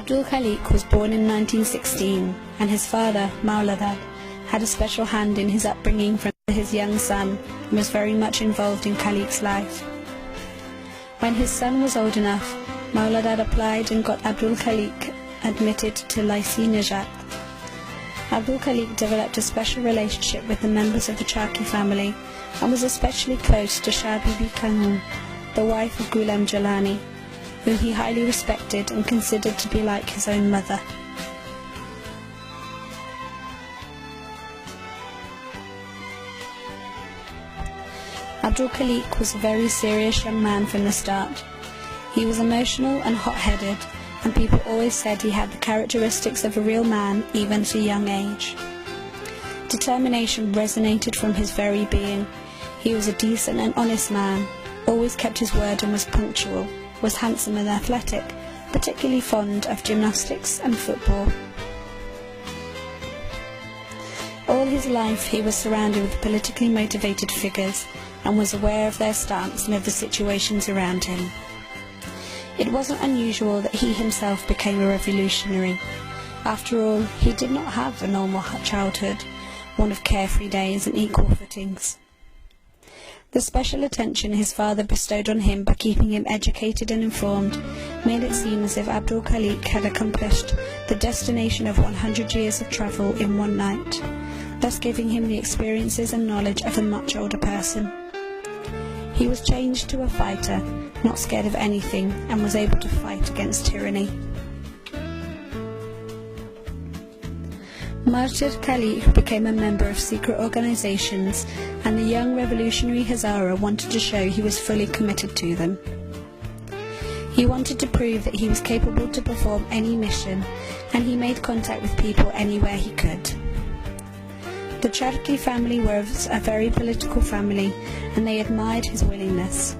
Khaliq was born in 1916, and his father, Mauladad, had a special hand in his upbringing from his young son and was very much involved in Khaliq's life. When his son was old enough, Mauladad applied and got Khaliq admitted to Lycée Najat. Khaliq developed a special relationship with the members of the Chaki family and was especially close to Shah Bibi Kanun, the wife of Ghulam Jalani, whom he highly respected and considered to be like his own mother. Khaliq was a very serious young man from the start. He was emotional and hot-headed, and people always said he had the characteristics of a real man even at a young age. Determination resonated from his very being. He was a decent and honest man, always kept his word and was punctual, was handsome and athletic, particularly fond of gymnastics and football. All his life he was surrounded with politically motivated figures and was aware of their stance and of the situations around him. It wasn't unusual that he himself became a revolutionary. After all, he did not have a normal childhood, one of carefree days and equal footings. The special attention his father bestowed on him by keeping him educated and informed made it seem as if Khaliq had accomplished the destination of 100 years of travel in one night, thus giving him the experiences and knowledge of a much older person. He was changed to a fighter, not scared of anything, and was able to fight against tyranny. Khaliq became a member of secret organizations, and the young revolutionary Hazara wanted to show he was fully committed to them. He wanted to prove that he was capable to perform any mission, and he made contact with people anywhere he could. The Cherokee family was a very political family, and they admired his willingness.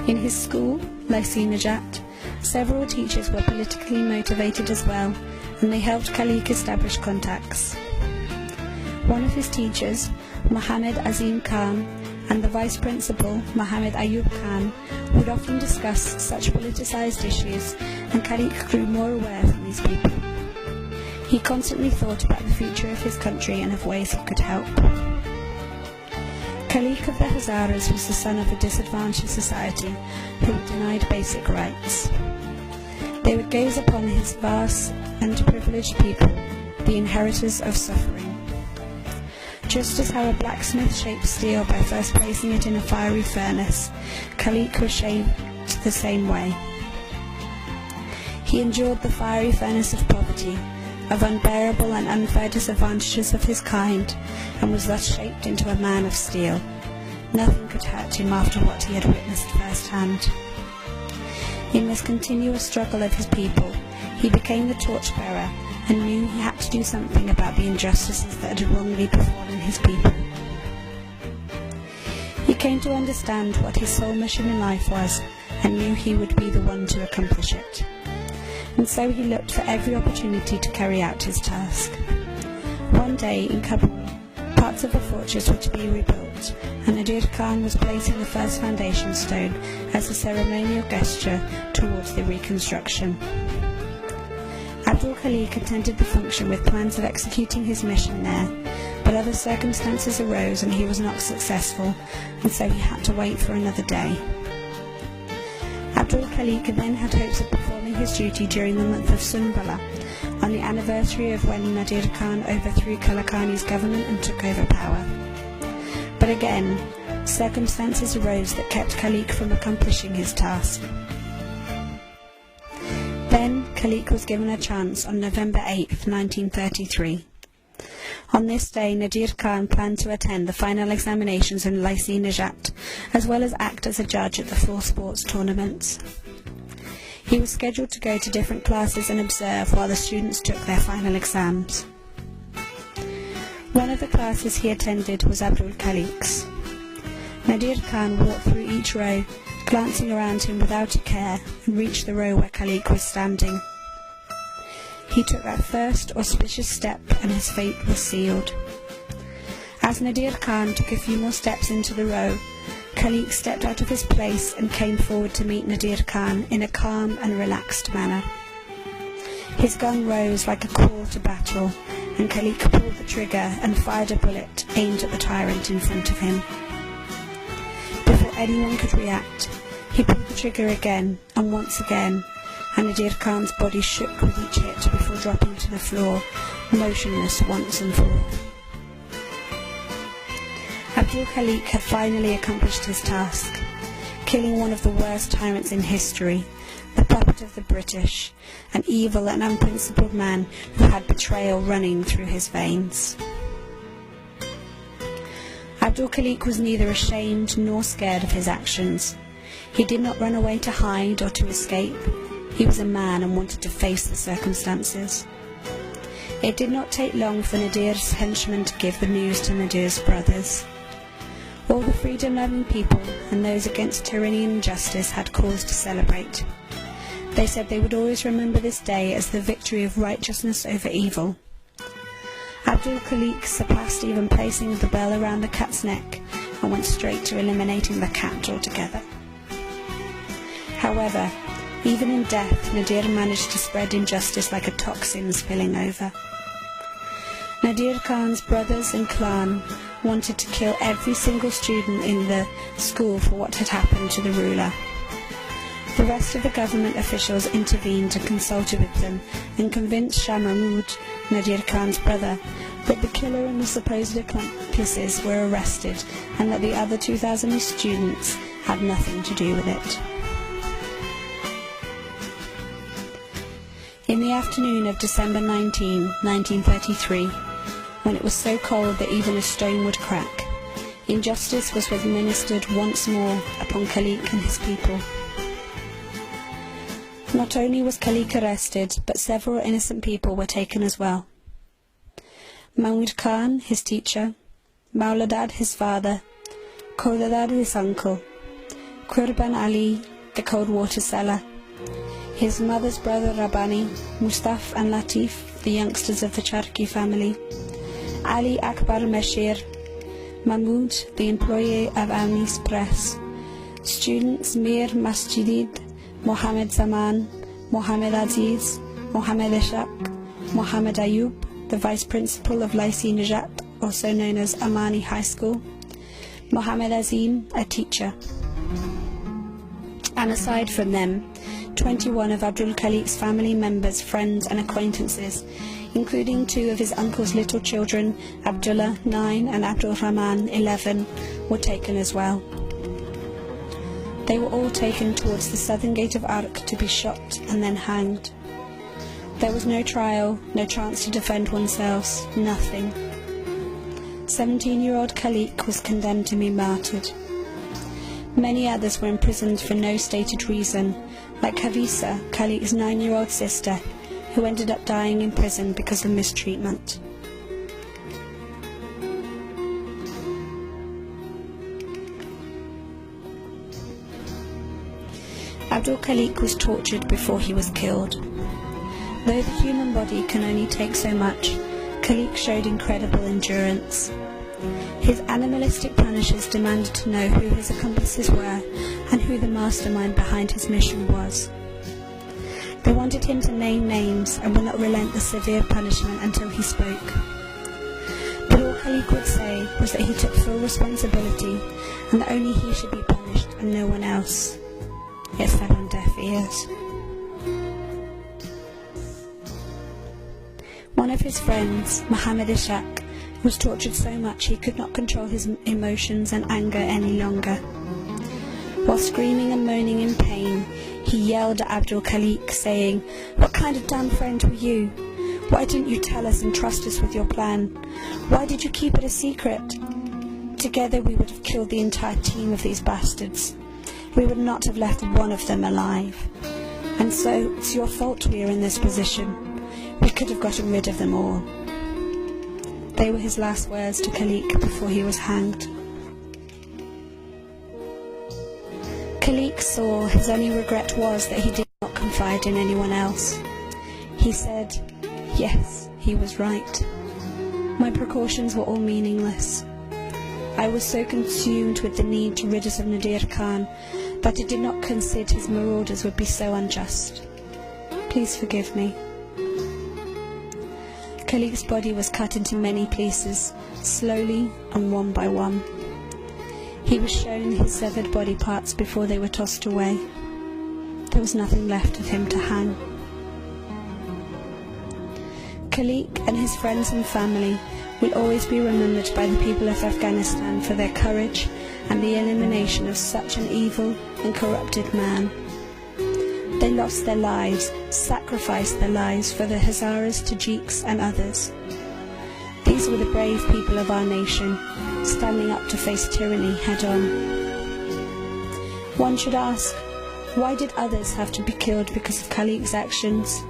In his school, Lycée Najat, several teachers were politically motivated as well, and they helped Khaliq establish contacts. One of his teachers, Mohammed Azim Khan, and the vice principal, Mohammed Ayub Khan, would often discuss such politicized issues, and Khaliq grew more aware from these people. He constantly thought about the future of his country and of ways he could help. Khaliq of the Hazaras was the son of a disadvantaged society who were denied basic rights. They would gaze upon his vast and privileged people, the inheritors of suffering. Just as how a blacksmith shapes steel by first placing it in a fiery furnace, Khaliq was shaped the same way. He endured the fiery furnace of poverty, of unbearable and unfair disadvantages of his kind, and was thus shaped into a man of steel. Nothing could hurt him after what he had witnessed firsthand. In this continuous struggle of his people, he became the torchbearer and knew he had to do something about the injustices that had wrongly befallen his people. He came to understand what his sole mission in life was and knew he would be the one to accomplish it. And so he looked for every opportunity to carry out his task. One day in Kabul, parts of the fortress were to be rebuilt, and Nadir Khan was placing the first foundation stone as a ceremonial gesture towards the reconstruction. Khaliq attended the function with plans of executing his mission there, but other circumstances arose and he was not successful, and so he had to wait for another day. Khaliq then had hopes of performing his duty during the month of Sunbala, on the anniversary of when Nadir Khan overthrew Kalakani's government and took over power. But again, circumstances arose that kept Khaliq from accomplishing his task. Then Khaliq was given a chance on November 8, 1933. On this day, Nadir Khan planned to attend the final examinations in Lycée Najat, as well as act as a judge at the 4 sports tournaments. He was scheduled to go to different classes and observe while the students took their final exams. One of the classes he attended was Khaliq's. Nadir Khan walked through each row, glancing around him without a care, and reached the row where Khaliq was standing. He took that first auspicious step and his fate was sealed. As Nadir Khan took a few more steps into the row, Khaliq stepped out of his place and came forward to meet Nadir Khan in a calm and relaxed manner. His gun rose like a call to battle, and Khaliq pulled the trigger and fired a bullet aimed at the tyrant in front of him. Before anyone could react, he pulled the trigger again and once again, and Nadir Khan's body shook with each hit before dropping to the floor, motionless once and for all. Abdul-Khaliq had finally accomplished his task, killing one of the worst tyrants in history, the puppet of the British, an evil and unprincipled man who had betrayal running through his veins. Abdul-Khaliq was neither ashamed nor scared of his actions. He did not run away to hide or to escape. He was a man and wanted to face the circumstances. It did not take long for Nadir's henchmen to give the news to Nadir's brothers. All the freedom-loving people and those against tyranny and injustice had cause to celebrate. They said they would always remember this day as the victory of righteousness over evil. Abdul-Khaliq surpassed even placing the bell around the cat's neck and went straight to eliminating the cat altogether. However, even in death, Nadir managed to spread injustice like a toxin spilling over. Nadir Khan's brothers and clan wanted to kill every single student in the school for what had happened to the ruler. The rest of the government officials intervened and consulted with them and convinced Shah Mahmud, Nadir Khan's brother, that the killer and the supposed accomplices were arrested and that the other 2,000 students had nothing to do with it. In the afternoon of December 19, 1933, when it was so cold that even a stone would crack, injustice was administered once more upon Khaliq and his people. Not only was Khaliq arrested, but several innocent people were taken as well. Mahmud Khan, his teacher, Mauladad, his father, Kodadad, his uncle, Qurban Ali, the cold water seller, his mother's brother Rabbani, Mustaf and Latif, the youngsters of the Charki family, Ali Akbar Mashir, Mahmud, the employee of Amni's press, students Mir Masjidid, Mohammed Zaman, Mohammed Aziz, Mohammed Ishaq, Mohammed Ayub, the vice principal of Lycée Najat, also known as Amani High School, Mohammed Azim, a teacher. And aside from them, 21 of Abdul-Khaliq's family members, friends and acquaintances, including 2 of his uncle's little children, Abdullah, 9, and Abdul Rahman, 11, were taken as well. They were all taken towards the southern gate of Arq to be shot and then hanged. There was no trial, no chance to defend oneself, nothing. 17-year-old Khaliq was condemned to be martyred. Many others were imprisoned for no stated reason, like Havisa, Khaliq's 9-year-old sister, who ended up dying in prison because of mistreatment. Abdul-Khaliq was tortured before he was killed. Though the human body can only take so much, Khaliq showed incredible endurance. His animalistic punishers demanded to know who his accomplices were and who the mastermind behind his mission was. They wanted him to name names and would not relent the severe punishment until he spoke. But all Khaliq would say was that he took full responsibility and that only he should be punished and no one else. It fell on deaf ears. One of his friends, Mohammed Ishaq, was tortured so much he could not control his emotions and anger any longer. While screaming and moaning in pain, he yelled at Abdul-Khaliq, saying, "What kind of damn friend were you? Why didn't you tell us and trust us with your plan? Why did you keep it a secret? Together we would have killed the entire team of these bastards. We would not have left one of them alive. And so it's your fault we are in this position. We could have gotten rid of them all." They were his last words to Khaliq before he was hanged. Khaliq saw his only regret was that he did not confide in anyone else. He said, "Yes, he was right. My precautions were all meaningless. I was so consumed with the need to rid us of Nadir Khan that I did not consider his marauders would be so unjust. Please forgive me." Khaliq's body was cut into many pieces, slowly and one by one. He was shown his severed body parts before they were tossed away. There was nothing left of him to hang. Khaliq and his friends and family will always be remembered by the people of Afghanistan for their courage and the elimination of such an evil and corrupted man. They lost their lives, sacrificed their lives for the Hazaras, Tajiks and others. These were the brave people of our nation, standing up to face tyranny head-on. One should ask, why did others have to be killed because of Khaliq's actions?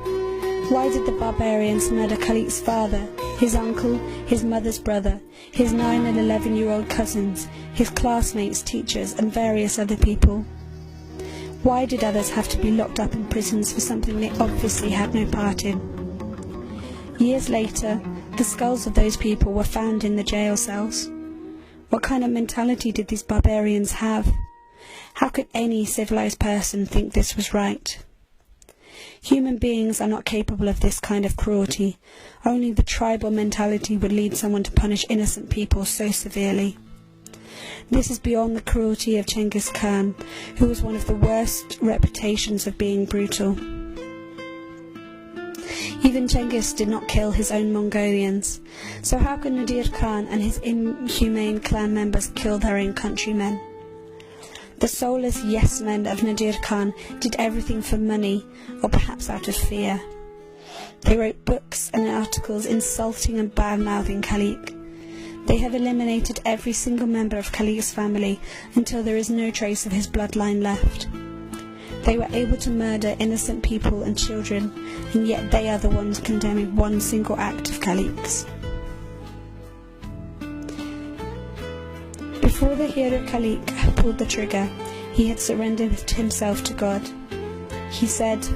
Why did the barbarians murder Khaliq's father, his uncle, his mother's brother, his 9 and 11-year-old cousins, his classmates, teachers and various other people? Why did others have to be locked up in prisons for something they obviously had no part in? Years later, the skulls of those people were found in the jail cells. What kind of mentality did these barbarians have? How could any civilized person think this was right? Human beings are not capable of this kind of cruelty. Only the tribal mentality would lead someone to punish innocent people so severely. This is beyond the cruelty of Genghis Khan, who was one of the worst reputations of being brutal. Even Genghis did not kill his own Mongolians, so how could Nadir Khan and his inhumane clan members kill their own countrymen? The soulless yes-men of Nadir Khan did everything for money, or perhaps out of fear. They wrote books and articles insulting and bad-mouthing Khaliq. They have eliminated every single member of Khaliq's family until there is no trace of his bloodline left. They were able to murder innocent people and children, and yet they are the ones condemning one single act of Khaliq's. Before the hero Khaliq pulled the trigger, he had surrendered himself to God. He said,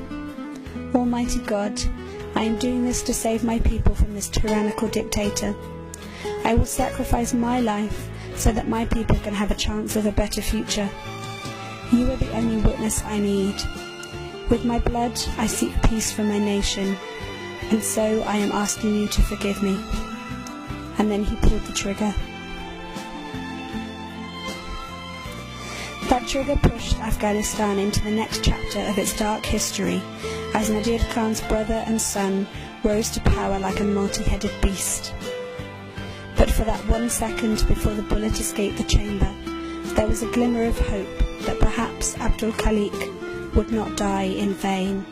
"Almighty God, I am doing this to save my people from this tyrannical dictator. I will sacrifice my life so that my people can have a chance of a better future. You are the only witness I need. With my blood I seek peace for my nation, and so I am asking you to forgive me." And then he pulled the trigger. That trigger pushed Afghanistan into the next chapter of its dark history, as Nadir Khan's brother and son rose to power like a multi-headed beast. But for that 1 second before the bullet escaped the chamber, there was a glimmer of hope that perhaps Abdul Khaliq would not die in vain.